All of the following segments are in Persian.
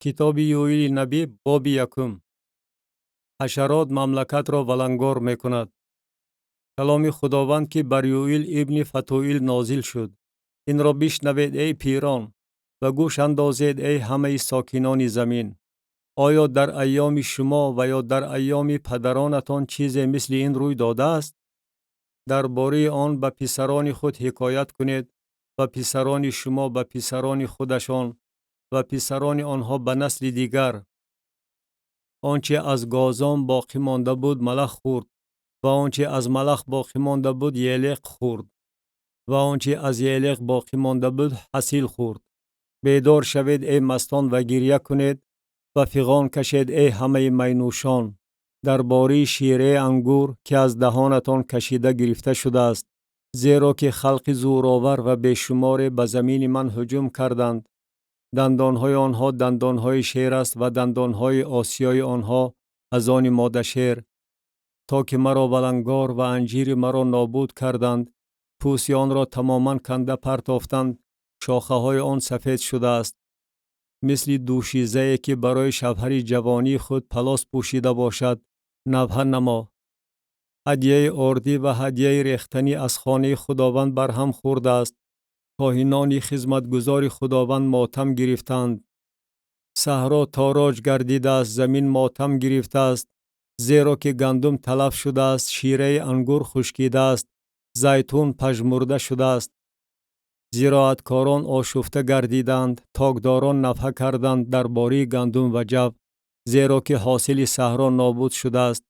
کتاب یوئیل نبی باب یکم. حشرات مملکت را ولنگار می کند. کلام خداوند که بر یوئیل ابن فتوئیل نازل شد. این را بشنوید ای پیران و گوش اندازید ای همه ساکنان زمین. آیا در ایام شما و یا در ایام پدرانتان چیزی مثل این روی داده است؟ درباره آن به پسران خود حکایت کنید و پسران شما به پسران خودشان و پسران آنها به نسل دیگر. آنچه از گازان باقی مانده بود ملخ خورد و آنچه از ملخ باقی مانده بود یلق خورد و آنچه از یلق باقی مانده بود حصیل خورد. بیدار شوید ای مستان و گریه کنید و فغان کشید ای همه مینوشان درباره شیره انگور که از دهانتان کشیده گرفته شده است، زیرا که خلق زورآور و بیشمار به زمین من هجوم کردند. دندانهای آنها دندانهای شیر است و دندانهای آسیای آنها از آن ماده شیر، تا که مرا ولنگار و انجیر مرا نابود کردند. پوست آن را تماما کنده پرتافتند، شاخه های آن سفید شده است، مثل دوشیزه‌ای که برای شوهر جوانی خود پلاس پوشیده باشد. نوحه نما. هدیه آردی و هدیه ریختنی از خانه خداوند برهم خورده است. کاهنان خدمتگزار خداوند ماتم گرفتند. صحرا تاراج گردیده است، زمین ماتم گرفته است، زیرا که گندم تلف شده است، شیره انگور خشکیده است، زیتون پژمرده شده است. زراعتکاران آشفته گردیدند، تاکداران نفحه کردند درباره گندم و جو، زیرا که حاصل صحرا نابود شده است،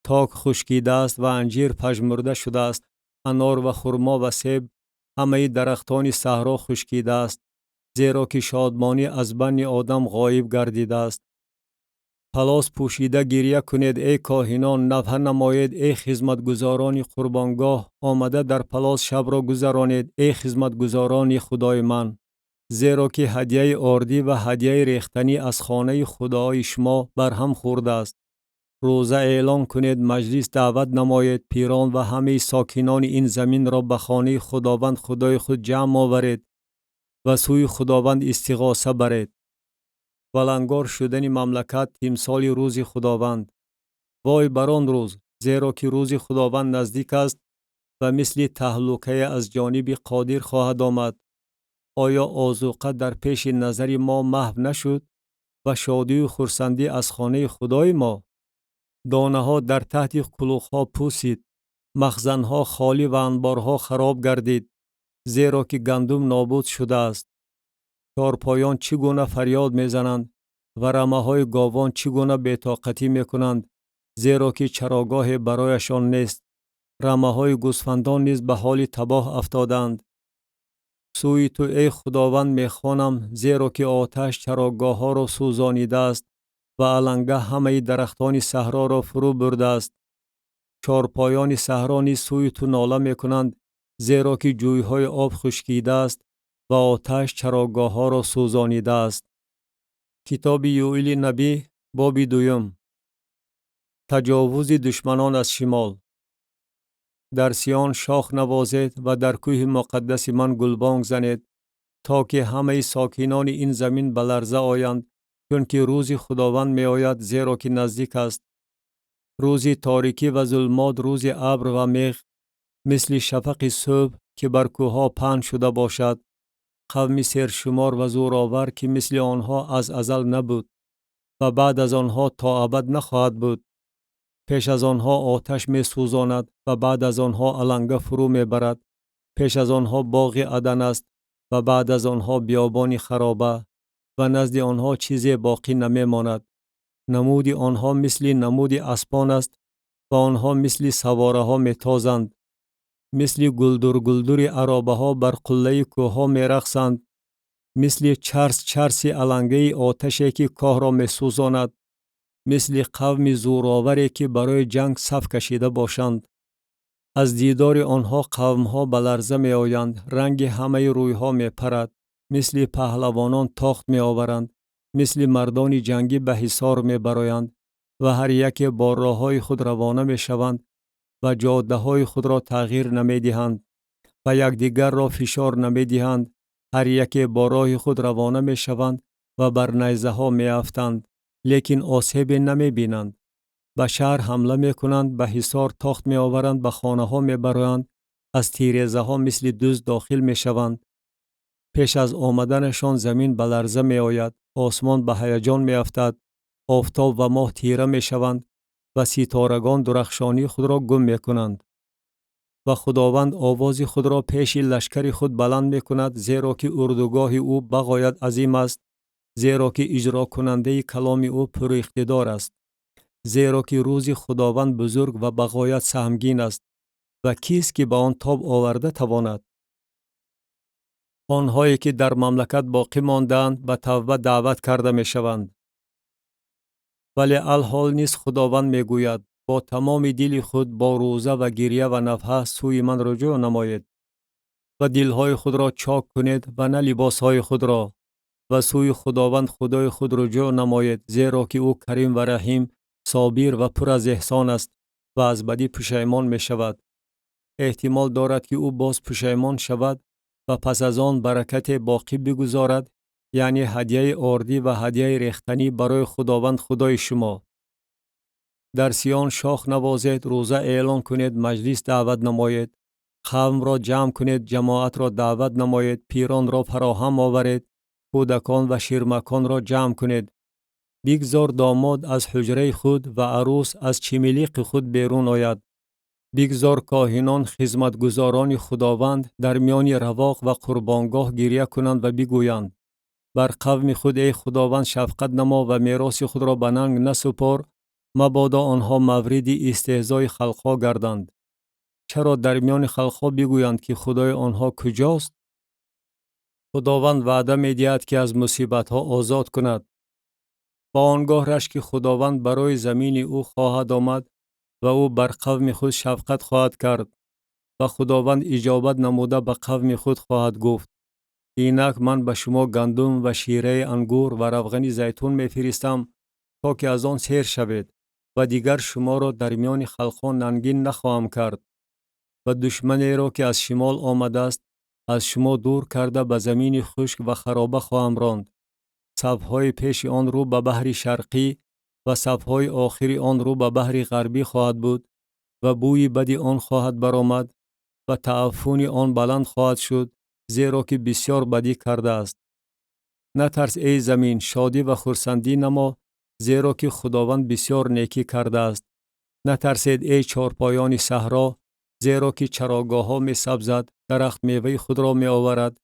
تاک خشکیده است و انجیر پژمرده شده است، انار و خرما و سیب همه درختان صحرا خشکیده است، زیرا که شادمانی از بنی آدم غایب گردیده است. پلاس پوشیده گریه کنید ای کاهنان، نوحه نمایید ای خدمتگزاران قربانگاه، آمده در پلاس شب را گذرانید ای خدمتگزاران خدای من، زیرا که هدیه آردی و هدیه ریختنی از خانه خدای شما برهم خورده است. روزه اعلان کنید، مجلس دعوت نمایید، پیران و همه ساکنان این زمین را به خانه خداوند خدای خود جمع آورید و سوی خداوند استغاثه برید. ولنگار شدن مملکت تمثال روز خداوند. وای بر آن روز، زیرا که روز خداوند نزدیک است و مثل تهلکه از جانب قادر خواهد آمد. آیا آذوقه در پیش نظر ما محو نشد و شادی و خرسندی از خانه خدای ما؟ دانه ها در تحت کلوخ ها پوسید، مخزن ها خالی و انبارها خراب گردید، زیرا که گندم نابود شده است. چارپایان چگونه فریاد میزنند و رمه های گاوان چگونه بی‌طاقتی میکنند، زیرا که چراگاه برایشان نیست. رمه های گوسفندان نیز به حال تباه افتادند. سوی تو ای خداوند میخوانم، زیرا که آتش چراگاه ها را سوزانیده است و علنگه همه درختان صحرا را فرو برده است. چارپایان صحرا نیز سوی تو ناله میکنند، زیرا که جویهای آب خشکیده است و آتش چراگاه ها را سوزانیده است. کتاب یوئیل نبی باب دوم. تجاوز دشمنان از شمال. در سیان شاخ نوازید و در کوه مقدس من گلبانگ زنید، تا که همه ساکنان این زمین به لرزه آیند، چون که روز خداوند می آید، زیرا که نزدیک است. روز تاریکی و ظلمات، روز ابر و میغ، مثل شفق صبح که بر کوهها پهن شده باشد. قوم سرشمار و زورآور که مثل آنها از ازل نبود و بعد از آنها تا ابد نخواهد بود. پیش از آنها آتش می سوزاند و بعد از آنها علنگه فرو می برد. پیش از آنها باغ عدن است و بعد از آنها بیابان خرابه و نزد آنها چیزی باقی نمی ماند. نمود آنها مثل نمود اسپان است و آنها مثل سواره ها می تازند. مثل گلدر عرابه ها بر قله کوه ها می رقصند، مثل چرس علنگه آتشی که کاه را می سوزاند، مثل قوم زورآوری که برای جنگ صف کشیده باشند. از دیدار آنها قوم ها به لرزه می آیند، رنگ همه روی ها می پرد، مثل پهلوانان تاخت می آورند، مثل مردان جنگی به حصار می برآیند و هر یک با راه های خود روانه می شوند و جاده های خود را تغییر نمی دهند و یکدیگر را فشار نمی دهند. هر یک با راه خود روانه می شوند و بر نیزه ها می افتند، لیکن آسیبی نمی بینند. به شهر حمله می کنند، به حصار تاخت می آورند، به خانه ها می برآیند، از تیریزه ها مثل دزد داخل می شوند. پیش از آمدنشان زمین به لرزه می آید، آسمان به هیجان می افتد، آفتاب و ماه تیره می شوند و ستارگان درخشانی خود را گم می کنند. و خداوند آواز خود را پیش لشکر خود بلند می کند، زیرا که اردوگاه او بغایت عظیم است، زیرا که اجرا کننده کلام او پر اقتدار است. زیرا که روز خداوند بزرگ و بغایت سهمگین است و کیست که به آن تاب آورده تواند؟ آنهایی که در مملکت باقی ماندند به توبه دعوت کرده می شوند. ولی الحال نیز خداوند می گوید با تمام دل خود با روزه و گریه و نفحه سوی من رجوع نمایید و دلهای خود را چاک کنید و نه لباسهای خود را، و سوی خداوند خدای خود رجوع نمایید، زیرا که او کریم و رحیم، صابر و پر از احسان است و از بدی پشیمان می شود. احتمال دارد که او باز پشیمان شود و پس از آن برکت باقی بگذارد، یعنی هدیه آردی و هدیه ریختنی برای خداوند خدای شما. در سیان شاخ نوازید، روزه اعلان کنید، مجلس دعوت نمایید، قوم را جمع کنید، جماعت را دعوت نمایید، پیران را فراهم آورید، کودکان و شیرمکان را جمع کنید. بگذار داماد از حجره خود و عروس از چمیلیق خود بیرون آید. بگذار کاهنان خدمتگزاران خداوند در میان رواق و قربانگاه گریه کنند و بگویند: بر قوم خود ای خداوند شفقت نما و میراث خود را به ننگ نسپار، مبادا آنها مورد استهزای خلقها گردند. چرا در میان خلقها بگویند که خدای آنها کجاست؟ خداوند وعده می دهد که از مصیبت ها آزاد کند. با آنگاه رشک خداوند برای زمین او خواهد آمد و او بر قوم خود شفقت خواهد کرد و خداوند اجابت نموده به قوم خود خواهد گفت: اینک من به شما گندم و شیره انگور و روغن زیتون می فرستم تا که از آن سیر شوید و دیگر شما را در میان خلقان ننگین نخواهم کرد. و دشمنی را که از شمال آمده است از شما دور کرده به زمین خشک و خرابه خواهم راند. صفهای پیش آن رو به بحر شرقی و صفهای آخری آن رو به بحر غربی خواهد بود و بوی بدی آن خواهد برآمد و تعفن آن بلند خواهد شد، زیرا که بسیار بدی کرده است. نترس ای زمین، شادی و خرسندی نما، زیرا که خداوند بسیار نیکی کرده است. نترسید ای چارپایان صحرا، زیرا که چراگاه ها می سبزد، درخت میوه خود را می آورد،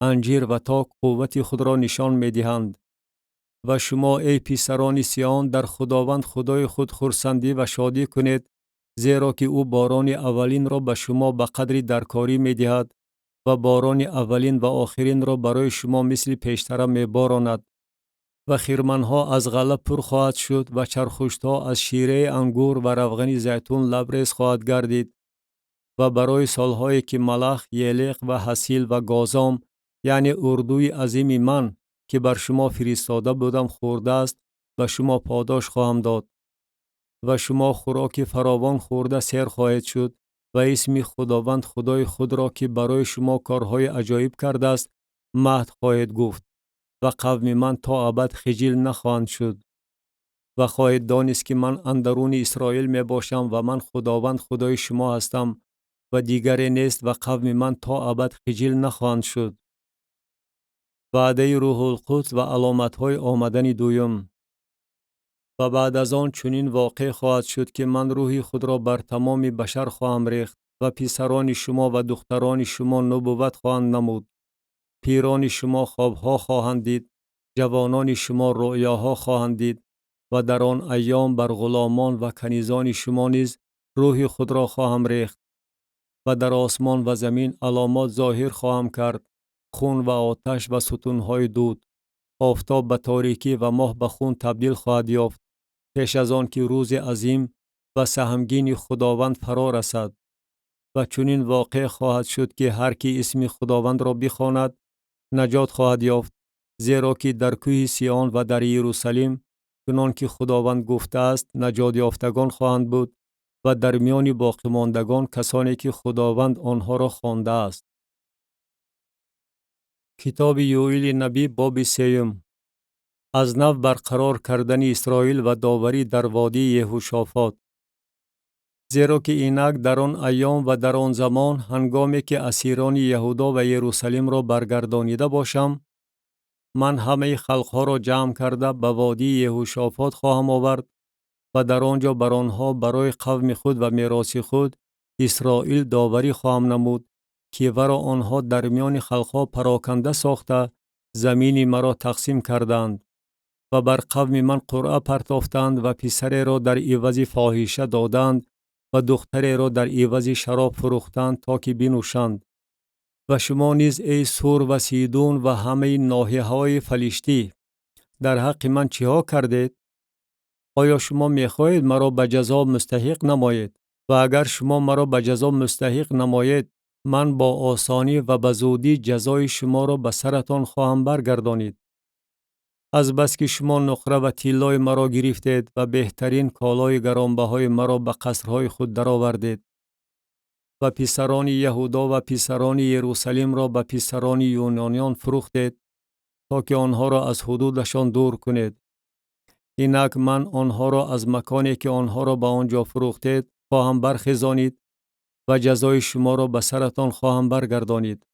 انجیر و تاک قوت خود را نشان می دهند. و شما ای پسران سیان در خداوند خدای خود خرسندی و شادی کنید، زیرا که او باران اولین را به شما به قدری درکاری می دهد و باران اولین و آخرین را برای شما مثل پیشتر می باراند. و خرمنها از غله پر خواهد شد و چرخشتها از شیره انگور و روغن زیتون لبریز خواهد گردید. و برای سالهایی که ملخ، یلیق و حسیل و گازام، یعنی اردوی عظیم من که بر شما فرستاده بودم خورده است، و شما پاداش خواهم داد. و شما خوراک فراوان خورده سیر خواهید شد و اسم خداوند خدای خود را که برای شما کارهای عجایب کرده است مدح خواهید گفت و قوم من تا ابد خجل نخواهند شد. و خواهید دانست که من اندرون اسرائیل می باشم و من خداوند خدای شما هستم و دیگری نیست و قوم من تا ابد خجل نخواهند شد. وعده روح القدس و علامت‌های آمدن دوم. و بعد از آن چنین واقع خواهد شد که من روح خود را بر تمام بشر خواهم ریخت و پسران شما و دختران شما نبوت خواهند نمود. پیران شما خوابها خواهند دید، جوانان شما رؤیاها خواهند دید و در آن ایام بر غلامان و کنیزان شما نیز روح خود را خواهم ریخت. و در آسمان و زمین علامات ظاهر خواهم کرد: خون و آتش و ستونهای دود. آفتاب به تاریکی و ماه به خون تبدیل خواهد یافت، پیش از آن که روز عظیم و سهمگین خداوند فرا رسد. و چنین واقع خواهد شد که هر کی اسم خداوند را بخواند نجات خواهد یافت، زیرا که در کوه سیان و در یروشلیم چنان که خداوند گفته است نجات یافتگان خواهند بود و در میان باقی ماندگان کسانی که خداوند آنها را خوانده است. کتاب یوئیل نبی باب 3. از نو برقرار کردن اسرائیل و داوری در وادی یهوشافات. زیرا که اینک در آن ایام و در آن زمان هنگامی که اسیران یهودا و یروشلیم را برگردانیده باشم، من همه خلقها را جمع کرده به وادی یهوشافات خواهم آورد و در آنجا بر آنها برای قوم خود و میراث خود اسرائیل داوری خواهم نمود که ورا آنها در میان خلقها پراکنده ساخته زمین مرا تقسیم کردند و بر قوم من قرعه پرتافتند و پسر را در عوض فاحشه دادند و دختر را در عوض شراب فروختند تا که بنوشند. و شما نیز ای سور و سیدون و همه ناحیه های فلیشتی در حق من چه ها کردید؟ آیا شما می خواهید مرا به جزا مستحق نمایید؟ و اگر شما مرا به جزا مستحق نمایید، من با آسانی و به زودی جزای شما را به سرتان خواهم برگردانید. از بس که شما نقره و طلای مرا گرفتید و بهترین کالای گرانبهای مرا به قصرهای خود درآوردید و پسران یهودا و پسران یروشلیم را به پسران یونانیان فروختید تا که آنها را از حدودشان دور کنید. اینک من آنها را از مکانی که آنها را به آنجا فروختید خواهم برخیزانید و جزای شما را به سرتان خواهم برگردانید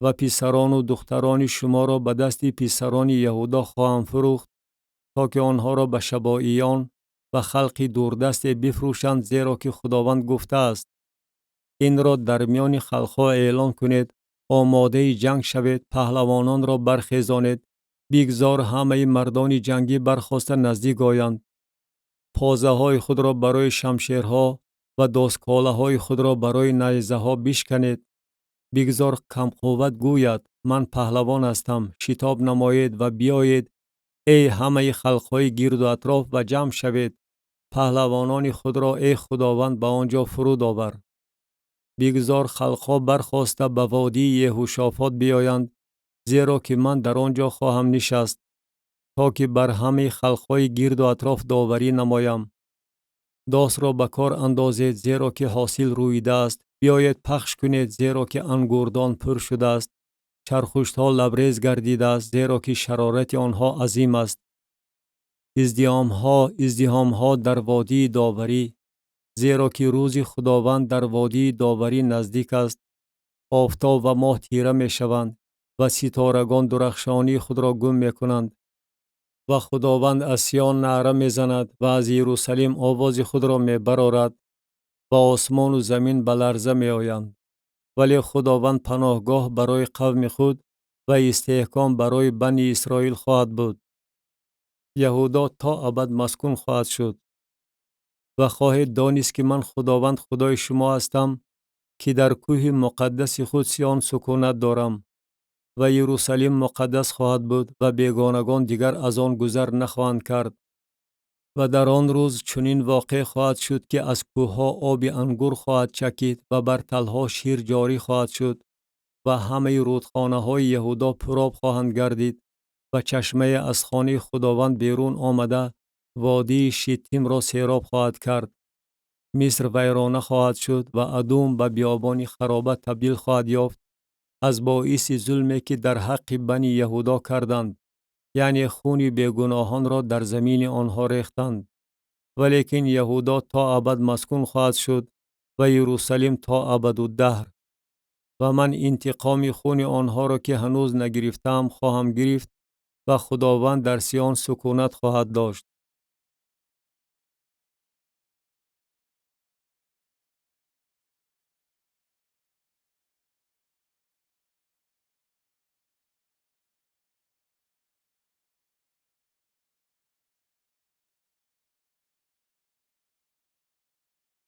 و پسران و دختران شما را به دست پسران یهودا خواهم فروخت تا که آنها را به شبائیان و خلق دوردست بفروشند، زیرا که خداوند گفته است این را در میان خلقها اعلان کنید، آماده جنگ شوید، پهلوانان را برخیزانید، بگذار همه مردان جنگی برخاسته نزدیک آیند، پازه های خود را برای شمشیرها و دستکاله های خود را برای نیزه ها بشکنید. بگذار کم قوت گوید من پهلوان هستم، شتاب نمایید و بیایید ای همه خلقهای گرد و اطراف و جمع شوید، پهلوانان خود را ای خداوند به آنجا فرود آور. بگذار خلقها برخاسته به وادی یهوشافات بیایند، زیرا که من در آنجا خواهم نشست تا که بر همه خلقهای گرد و اطراف داوری نمایم. داس را به کار اندازید، زیرا که حاصل رویده است، بیایید پخش کنید، زیرا که انگوردان پر شده است، چرخشتها لبریز گردیده است، زیرا که شرارت آنها عظیم است. ازدحامها در وادی داوری، زیرا که روز خداوند در وادی داوری نزدیک است. آفتاب و ماه تیره می شوند و ستارگان درخشانی خود را گم می کنند و خداوند از سیان نعره می زند و از یروشلیم آواز خود را می برآورد و آسمان و زمین به لرزه می آیند. ولی خداوند پناهگاه برای قوم خود و استحکام برای بنی اسرائیل خواهد بود. یهودا تا ابد مسکون خواهد شد. و خواهید دانست که من خداوند خدای شما هستم که در کوه مقدس خود سیان سکونت دارم و یروشلیم مقدس خواهد بود و بیگانگان دیگر از آن گذر نخواهند کرد. و در آن روز چنین واقع خواهد شد که از کوهها آب انگور خواهد چکید و بر تلها شیر جاری خواهد شد و همه رودخانه های یهودا پرآب خواهند گردید و چشمه از خانه خداوند بیرون آمده وادی شیتیم را سیراب خواهد کرد. مصر ویرانه خواهد شد و ادوم به بیابان خرابه تبدیل خواهد یافت از باعث ظلمی که در حق بنی یهودا کردند، یعنی خون بیگناهان را در زمین آنها ریختند. ولیکن یهودا تا ابد مسکون خواهد شد و یروشلیم تا ابدالدهر. و من انتقام خون آنها را که هنوز نگرفتم خواهم گرفت و خداوند در سیان سکونت خواهد داشت.